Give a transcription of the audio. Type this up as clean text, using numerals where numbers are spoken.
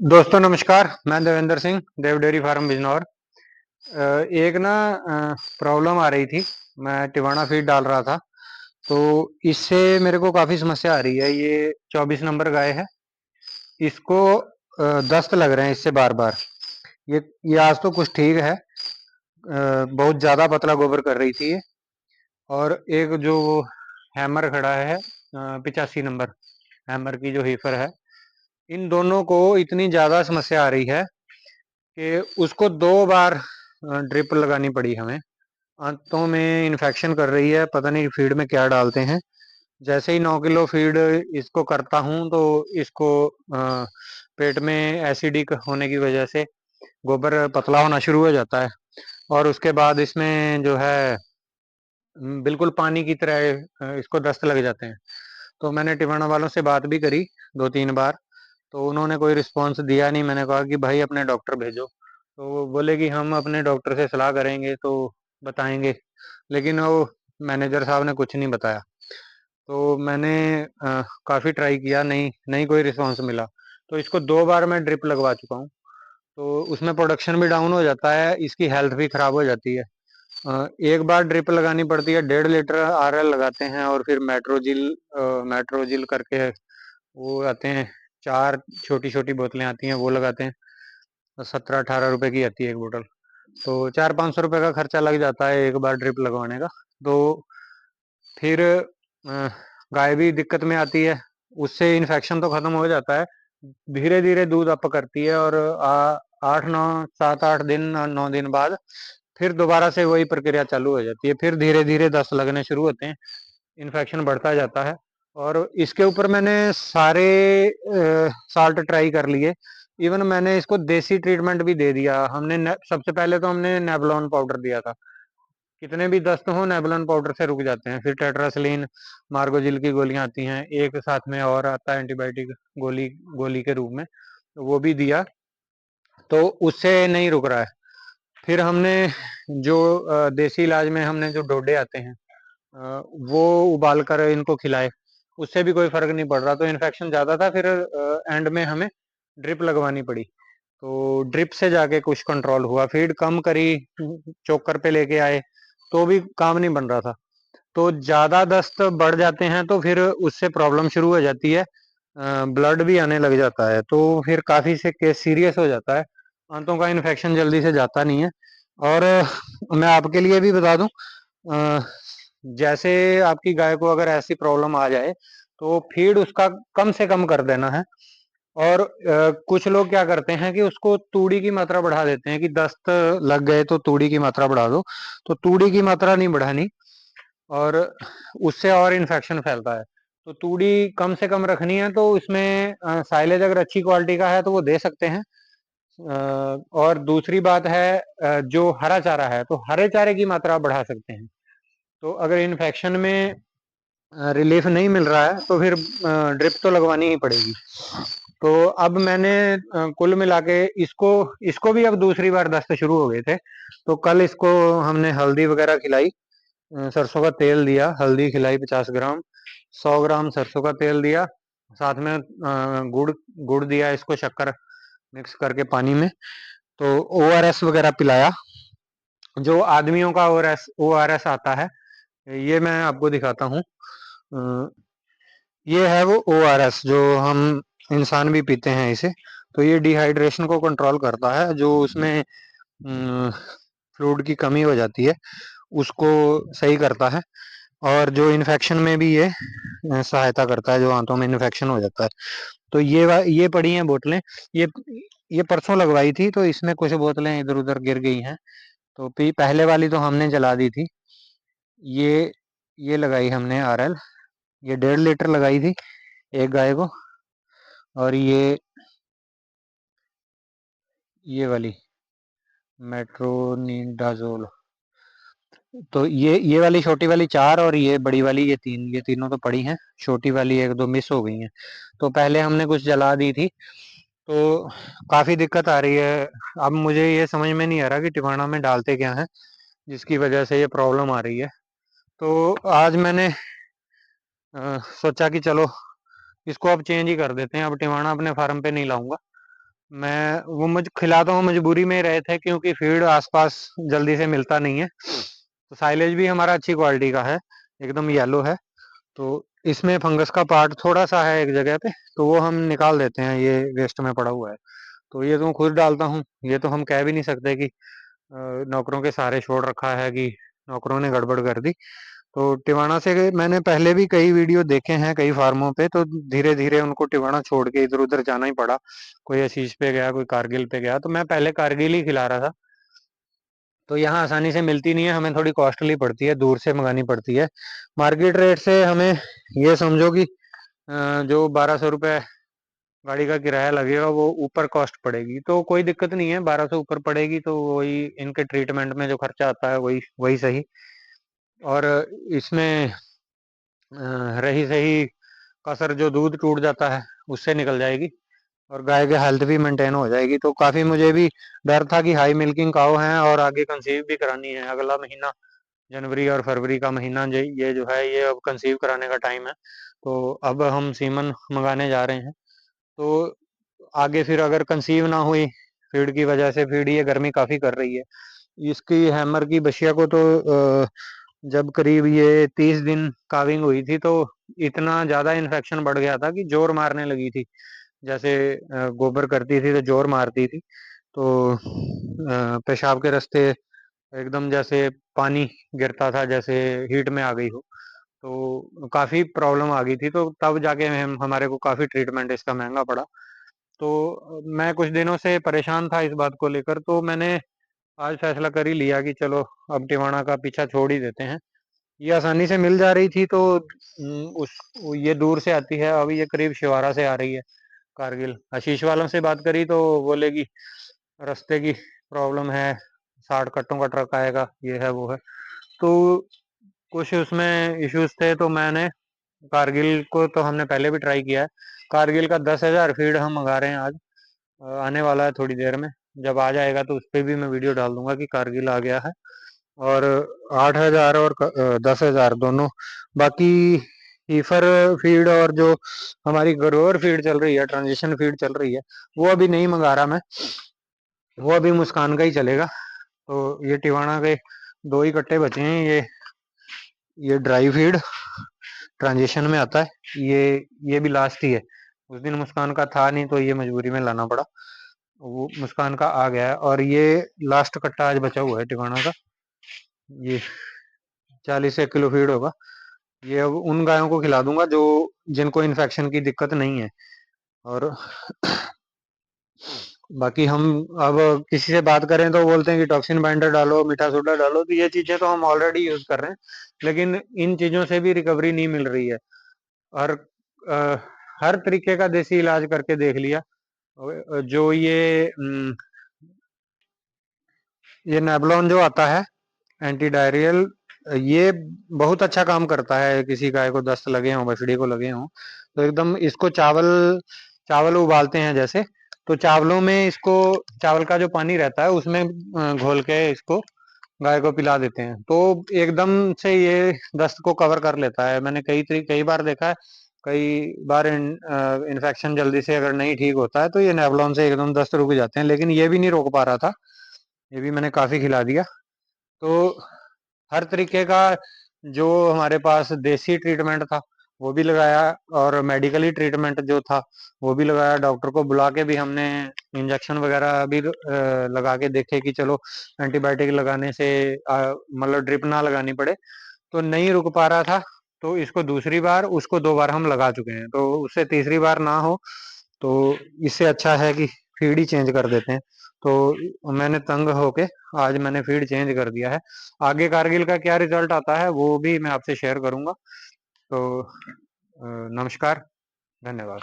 दोस्तों नमस्कार, मैं देवेंद्र सिंह, देव डेयरी फार्म बिजनौर। एक ना प्रॉब्लम आ रही थी। मैं टिवाणा फीड डाल रहा था, तो इससे मेरे को काफ़ी समस्या आ रही है। ये 24 नंबर गाय है। इसको दस्त लग रहे हैं इससे बार-बार। ये आज तो कुछ ठीक है। बहुत ज़्यादा पतला गोबर कर रही थी ये। और एक जो हैमर खड़ा है 85 नंबर हैमर की जो हीफर है, इन दोनों को इतनी ज़्यादा समस्या आ रही है कि उसको 2 बार ड्रिप लगानी पड़ी हमें। आंतों में इन्फेक्शन कर रही है, पता नहीं फीड में क्या डालते हैं। जैसे ही 9 किलो फीड इसको करता हूँ तो इसको पेट में एसिडिक होने की वजह से गोबर पतला होना शुरू हो जाता है। और उसके बाद इसमें जो है बिल्कुल पानी की तरह इसको दस्त लग जाते हैं। तो मैंने टिवाणा वालों से बात भी करी 2-3 बार, तो उन्होंने कोई रिस्पॉन्स दिया नहीं। मैंने कहा कि भाई अपने डॉक्टर भेजो, तो वो बोले कि हम अपने डॉक्टर से सलाह करेंगे तो बताएंगे। लेकिन वो मैनेजर साहब ने कुछ नहीं बताया। तो मैंने काफ़ी ट्राई किया, नहीं नहीं कोई रिस्पॉन्स मिला। तो इसको 2 बार मैं ड्रिप लगवा चुका हूँ। तो उसमें प्रोडक्शन भी डाउन हो जाता है, इसकी हेल्थ भी खराब हो जाती है। एक बार ड्रिप लगानी पड़ती है, 1.5 लीटर आरएल लगाते हैं, और फिर मेट्रोजिल करके वो आते हैं, 4 छोटी-छोटी बोतलें आती हैं, वो लगाते हैं। 17-18 रुपए की आती है एक बोतल। तो 400-500 रुपए का खर्चा लग जाता है एक बार ड्रिप लगवाने का। तो फिर गाय भी दिक्कत में आती है। उससे इन्फेक्शन तो खत्म हो जाता है, धीरे धीरे दूध अप करती है, और 8-9 7-8 दिन 9 दिन बाद फिर दोबारा से वही प्रक्रिया चालू हो जाती है। फिर धीरे धीरे दस्त लगने शुरू होते हैं, इन्फेक्शन बढ़ता जाता है। और इसके ऊपर मैंने सारे साल्ट ट्राई कर लिए। इवन मैंने इसको देसी ट्रीटमेंट भी दे दिया। सबसे पहले तो हमने नेबुलॉन पाउडर दिया था। कितने भी दस्त हो नेबुलॉन पाउडर से रुक जाते हैं। फिर टेट्रासिलीन, मार्गोजिल की गोलियां आती हैं, एक साथ में और आता है एंटीबायोटिक गोली गोली के रूप में, तो वो भी दिया, तो उससे नहीं रुक रहा है। फिर हमने जो देसी इलाज में हमने जो डोडे आते हैं वो उबाल कर इनको खिलाए, उससे भी कोई फर्क नहीं पड़ रहा। तो इन्फेक्शन ज़्यादा था। फिर एंड में हमें ड्रिप लगवानी पड़ी। तो ड्रिप से जाके कुछ कंट्रोल हुआ। फीड कम करी, चोकर पे लेके आए, तो भी काम नहीं बन रहा था। तो ज़्यादा दस्त बढ़ जाते हैं तो फिर उससे प्रॉब्लम शुरू हो जाती है। ब्लड भी आने लग जाता है, तो फिर काफ़ी से केस सीरियस हो जाता है। आंतों का इन्फेक्शन जल्दी से जाता नहीं है। और मैं आपके लिए भी बता दूं, अ, जैसे आपकी गाय को अगर ऐसी प्रॉब्लम आ जाए तो फीड उसका कम से कम कर देना है। और कुछ लोग क्या करते हैं कि उसको तूड़ी की मात्रा बढ़ा देते हैं कि दस्त लग गए तो तूड़ी की मात्रा बढ़ा दो। तो तूड़ी की मात्रा नहीं बढ़ानी, और उससे और इन्फेक्शन फैलता है। तो तूड़ी कम से कम रखनी है। तो इसमें साइलेज अगर अच्छी क्वालिटी का है तो वो दे सकते हैं। और दूसरी बात है, जो हरा चारा है तो हरे चारे की मात्रा बढ़ा सकते हैं। तो अगर इन्फेक्शन में रिलीफ नहीं मिल रहा है तो फिर ड्रिप तो लगवानी ही पड़ेगी। तो अब मैंने कुल मिला के इसको इसको भी अब दूसरी बार दस्त शुरू हो गए थे। तो कल इसको हमने हल्दी वगैरह खिलाई, सरसों का तेल दिया, हल्दी खिलाई 50 ग्राम, 100 ग्राम सरसों का तेल दिया, साथ में गुड़ गुड़ दिया इसको, शक्कर मिक्स करके पानी में। तो ओआरएस वगैरह पिलाया, जो आदमियों का ओआरएस आता है, ये मैं आपको दिखाता हूँ। ये है वो ओआरएस जो हम इंसान भी पीते हैं इसे। तो ये डिहाइड्रेशन को कंट्रोल करता है, जो उसमें फ्लूइड की कमी हो जाती है उसको सही करता है। और जो इन्फेक्शन में भी ये सहायता करता है, जो आंतों में इन्फेक्शन हो जाता है। तो ये पड़ी हैं बोतलें। ये ये परसों लगवाई थी, तो इसमें कुछ बोतलें इधर उधर गिर गई हैं। तो पहले वाली तो हमने जला दी थी। ये ये लगाई हमने आरएल, ये 1.5 लीटर लगाई थी एक गाय को। और ये वाली मेट्रोनिडाजोल, तो ये वाली छोटी वाली 4, और ये बड़ी वाली ये 3, ये तीनों तो पड़ी हैं। छोटी वाली 1-2 मिस हो गई हैं। तो पहले हमने कुछ जला दी थी, तो काफ़ी दिक्कत आ रही है। अब मुझे ये समझ में नहीं आ रहा कि टिवाणा में डालते क्या हैं, जिसकी वजह से ये प्रॉब्लम आ रही है। तो आज मैंने सोचा कि चलो इसको अब चेंज ही कर देते हैं, अब टिवाणा अपने फार्म पे नहीं लाऊंगा। मैं वो मुझ खिलाता हूँ, मजबूरी में रहे थे क्योंकि फीड आसपास जल्दी से मिलता नहीं है। तो साइलेज भी हमारा अच्छी क्वालिटी का है, एकदम येलो है। तो इसमें फंगस का पार्ट थोड़ा सा है एक जगह पे, तो वो हम निकाल देते हैं, ये वेस्ट में पड़ा हुआ है। तो ये तो मैं खुद डालता हूँ, ये तो हम कह भी नहीं सकते कि नौकरों के सहारे छोड़ रखा है कि नौकरों ने गड़बड़ कर दी। तो टिवाणा से मैंने पहले भी कई वीडियो देखे हैं कई फार्मों पे, तो धीरे धीरे उनको टिवाणा छोड़ के इधर उधर जाना ही पड़ा। कोई आशीष पे गया, कोई कारगिल पे गया, तो मैं पहले कारगिल ही खिला रहा था। तो यहाँ आसानी से मिलती नहीं है, हमें थोड़ी कॉस्टली पड़ती है, दूर से मंगानी पड़ती है। मार्केट रेट से हमें ये समझो कि जो 1200 रुपये गाड़ी का किराया लगेगा वो ऊपर कॉस्ट पड़ेगी, तो कोई दिक्कत नहीं है। 1200 ऊपर पड़ेगी तो वही इनके ट्रीटमेंट में जो खर्चा आता है वही वही सही। और इसमें रही सही कसर, जो दूध टूट जाता है उससे निकल जाएगी, और गाय के हेल्थ भी मेंटेन हो जाएगी। तो काफी मुझे भी डर था कि हाई मिल्किंग काऊ है और आगे कंसीव भी करानी है। अगला महीना जनवरी और फरवरी का महीना ये जो है ये अब कंसीव कराने का टाइम है। तो अब हम सीमन मंगाने जा रहे हैं। तो आगे फिर अगर कंसीव ना हुई फीड की वजह से, फीड ये गर्मी काफी कर रही है इसकी हैमर की बछिया को, तो जब करीब ये 30 दिन काविंग हुई थी तो इतना ज्यादा इन्फेक्शन बढ़ गया था कि जोर मारने लगी थी। जैसे गोबर करती थी तो जोर मारती थी। तो पेशाब के रास्ते एकदम जैसे पानी गिरता था, जैसे हीट में आ गई हो। तो काफी प्रॉब्लम आ गई थी, तो तब जाके हमारे को काफी ट्रीटमेंट इसका महंगा पड़ा। तो मैं कुछ दिनों से परेशान था इस बात को लेकर, तो मैंने आज फैसला कर ही लिया कि चलो अब टिवाणा का पीछा छोड़ ही देते हैं। ये आसानी से मिल जा रही थी, तो उस ये दूर से आती है, अभी ये करीब शिवारा से आ रही है, कारगिल। आशीष वालों से बात करी तो बोले कि रास्ते की प्रॉब्लम है, 60 कट्टों का ट्रक आएगा, ये है वो है। तो कुछ उसमें इश्यूज थे, तो मैंने कारगिल को तो हमने पहले भी ट्राई किया है। कारगिल का 10,000 फीड हम मंगा रहे हैं आज, आने वाला है थोड़ी देर में। जब आ जाएगा तो उस पर भी मैं वीडियो डाल दूंगा कि कारगिल आ गया है। और 8,000 और 10,000 दोनों। बाकी ईफर फीड और जो हमारी ग्रोअर फीड चल रही है, ट्रांजिशन फीड चल रही है, वो अभी नहीं मंगा रहा मैं, वो अभी मुस्कान का ही चलेगा। तो ये टिवाणा के 2 ही कट्टे बचे हैं, ये ड्राई फीड ट्रांजिशन में आता है, ये भी लास्ट ही है। उस दिन मुस्कान का था नहीं तो ये मजबूरी में लाना पड़ा, वो मुस्कान का आ गया है। और ये लास्ट कट्टा आज बचा हुआ है टिवाणा का, ये 40 किलो फीड होगा। ये अब उन गायों को खिला दूंगा जो जिनको इन्फेक्शन की दिक्कत नहीं है। और बाकी हम अब किसी से बात करें तो बोलते हैं कि टॉक्सिन बाइंडर डालो, मीठा सोडा डालो, तो ये चीजें तो हम ऑलरेडी यूज कर रहे हैं, लेकिन इन चीजों से भी रिकवरी नहीं मिल रही है। और अ, हर तरीके का देसी इलाज करके देख लिया। जो ये नेबलॉन जो आता है एंटी डायरियल, ये बहुत अच्छा काम करता है। किसी गाय को दस्त लगे हों, बछड़ी को लगे हों, तो एकदम इसको चावल चावल उबालते हैं जैसे, तो चावलों में इसको, चावल का जो पानी रहता है उसमें घोल के इसको गाय को पिला देते हैं, तो एकदम से ये दस्त को कवर कर लेता है। मैंने कई बार देखा है, कई बार इन्फेक्शन जल्दी से अगर नहीं ठीक होता है तो ये नेबलॉन से एकदम दस्त रुक जाते हैं, लेकिन ये भी नहीं रोक पा रहा था, ये भी मैंने काफी खिला दिया। तो हर तरीके का जो हमारे पास देसी ट्रीटमेंट था वो भी लगाया, और मेडिकली ट्रीटमेंट जो था वो भी लगाया। डॉक्टर को बुला के भी हमने इंजेक्शन वगैरह भी लगा के देखे कि चलो एंटीबायोटिक लगाने से मतलब ड्रिप ना लगानी पड़े, तो नहीं रुक पा रहा था। तो इसको दूसरी बार, उसको 2 बार हम लगा चुके हैं, तो उससे तीसरी बार ना हो, तो इससे अच्छा है कि फीड ही चेंज कर देते हैं। तो मैंने तंग होके आज मैंने फीड चेंज कर दिया है। आगे कारगिल का क्या रिजल्ट आता है वो भी मैं आपसे शेयर करूंगा। तो नमस्कार, धन्यवाद।